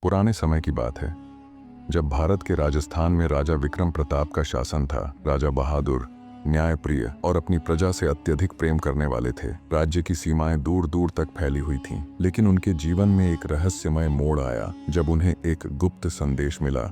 पुराने समय की बात है, जब भारत के राजस्थान में राजा विक्रम प्रताप का शासन था। राजा बहादुर, न्यायप्रिय और अपनी प्रजा से अत्यधिक प्रेम करने वाले थे। राज्य की सीमाएं दूर दूर तक फैली हुई थीं, लेकिन उनके जीवन में एक रहस्यमय मोड़ आया जब उन्हें एक गुप्त संदेश मिला।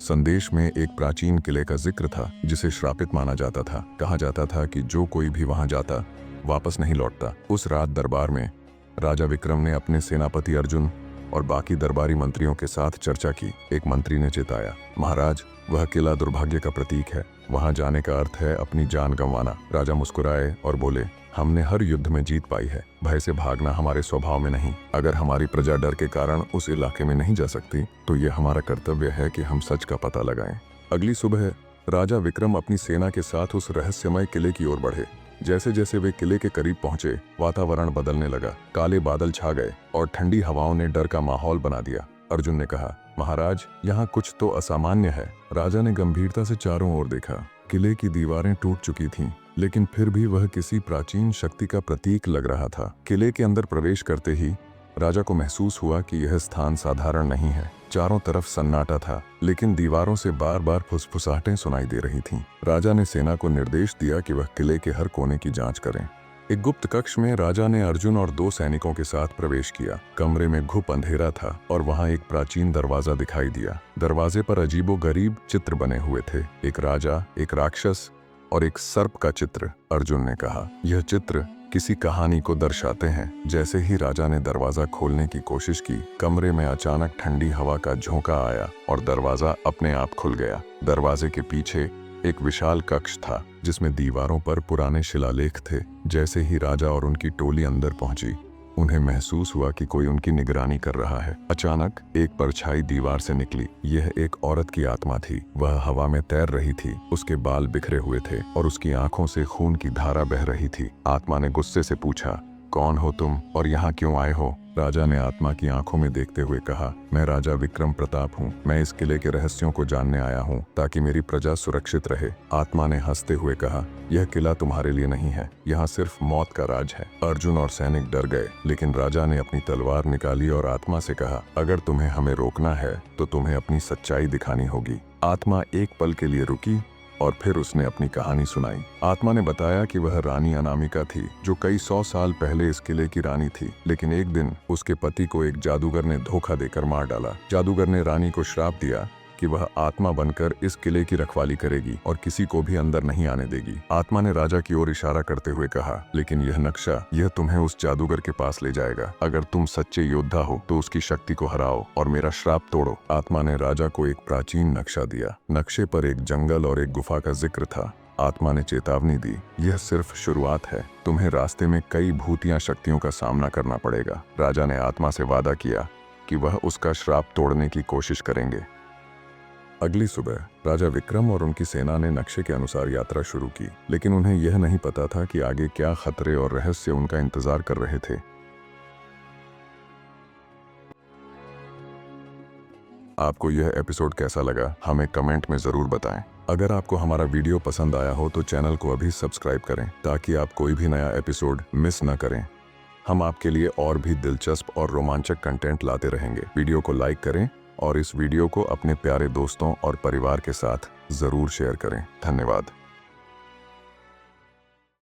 संदेश में एक प्राचीन किले का जिक्र था जिसे श्रापित माना जाता था। कहा जाता था कि जो कोई भी वहां जाता वापस नहीं लौटता। उस रात दरबार में राजा विक्रम ने अपने सेनापति अर्जुन और बाकी दरबारी मंत्रियों के साथ चर्चा की। एक मंत्री ने चेताया, महाराज, वह किला दुर्भाग्य का प्रतीक है। वहां जाने का अर्थ है अपनी जान गंवाना। राजा मुस्कुराए और बोले, हमने हर युद्ध में जीत पाई है। भय से भागना हमारे स्वभाव में नहीं। अगर हमारी प्रजा डर के कारण उस इलाके में नहीं जा सकती तो ये हमारा कर्तव्य है कि हम सच का पता लगाएं। अगली सुबह राजा विक्रम अपनी सेना के साथ उस रहस्यमय किले की ओर बढ़े। जैसे जैसे वे किले के करीब पहुंचे, वातावरण बदलने लगा। काले बादल छा गए और ठंडी हवाओं ने डर का माहौल बना दिया। अर्जुन ने कहा, महाराज, यहाँ कुछ तो असामान्य है। राजा ने गंभीरता से चारों ओर देखा। किले की दीवारें टूट चुकी थीं, लेकिन फिर भी वह किसी प्राचीन शक्ति का प्रतीक लग रहा था। किले के अंदर प्रवेश करते ही राजा को महसूस हुआ कि यह स्थान साधारण नहीं है। चारों तरफ सन्नाटा था, लेकिन दीवारों से बार बार फुसफुसाहटें सुनाई दे रही थीं। राजा ने सेना को निर्देश दिया कि वह किले के हर कोने की जांच करें। एक गुप्त कक्ष में राजा ने अर्जुन और 2 सैनिकों के साथ प्रवेश किया। कमरे में घुप अंधेरा था और वहां एक प्राचीन दरवाजा दिखाई दिया। दरवाजे पर अजीबोगरीब चित्र बने हुए थे, एक राजा, एक राक्षस और एक सर्प का चित्र। अर्जुन ने कहा, यह चित्र किसी कहानी को दर्शाते हैं। जैसे ही राजा ने दरवाजा खोलने की कोशिश की, कमरे में अचानक ठंडी हवा का झोंका आया और दरवाजा अपने आप खुल गया। दरवाजे के पीछे एक विशाल कक्ष था जिसमें दीवारों पर पुराने शिलालेख थे। जैसे ही राजा और उनकी टोली अंदर पहुंची, उन्हें महसूस हुआ कि कोई उनकी निगरानी कर रहा है। अचानक एक परछाई दीवार से निकली। यह एक औरत की आत्मा थी। वह हवा में तैर रही थी। उसके बाल बिखरे हुए थे और उसकी आंखों से खून की धारा बह रही थी। आत्मा ने गुस्से से पूछा, कौन हो तुम और यहाँ क्यों आए हो? राजा ने आत्मा की आंखों में देखते हुए कहा, मैं राजा विक्रम प्रताप हूँ। मैं इस किले के रहस्यों को जानने आया हूँ ताकि मेरी प्रजा सुरक्षित रहे। आत्मा ने हंसते हुए कहा, यह किला तुम्हारे लिए नहीं है, यहाँ सिर्फ मौत का राज है। अर्जुन और सैनिक डर गए, लेकिन राजा ने अपनी तलवार निकाली और आत्मा से कहा, अगर तुम्हें हमें रोकना है तो तुम्हें अपनी सच्चाई दिखानी होगी। आत्मा एक पल के लिए रुकी और फिर उसने अपनी कहानी सुनाई। आत्मा ने बताया कि वह रानी अनामिका थी जो कई 100 साल पहले इस किले की रानी थी, लेकिन एक दिन उसके पति को एक जादूगर ने धोखा देकर मार डाला। जादूगर ने रानी को श्राप दिया कि वह आत्मा बनकर इस किले की रखवाली करेगी और किसी को भी अंदर नहीं आने देगी। आत्मा ने राजा की ओर इशारा करते हुए कहा, लेकिन यह नक्शा, यह तुम्हें उस जादूगर के पास ले जाएगा। अगर तुम सच्चे योद्धा हो तो उसकी शक्ति को हराओ और मेरा श्राप तोड़ो। आत्मा ने राजा को एक प्राचीन नक्शा दिया। नक्शे पर एक जंगल और एक गुफा का जिक्र था। आत्मा ने चेतावनी दी, यह सिर्फ शुरुआत है, तुम्हें रास्ते में कई भूतिया शक्तियों का सामना करना पड़ेगा। राजा ने आत्मा से वादा किया कि वह उसका श्राप तोड़ने की कोशिश करेंगे। अगली सुबह राजा विक्रम और उनकी सेना ने नक्शे के अनुसार यात्रा शुरू की, लेकिन उन्हें यह नहीं पता था कि आगे क्या खतरे और रहस्य उनका इंतजार कर रहे थे। आपको यह एपिसोड कैसा लगा, हमें कमेंट में जरूर बताएं। अगर आपको हमारा वीडियो पसंद आया हो तो चैनल को अभी सब्सक्राइब करें ताकि आप कोई भी नया एपिसोड मिस न करें। हम आपके लिए और भी दिलचस्प और रोमांचक कंटेंट लाते रहेंगे। वीडियो को लाइक करें और इस वीडियो को अपने प्यारे दोस्तों और परिवार के साथ जरूर शेयर करें। धन्यवाद।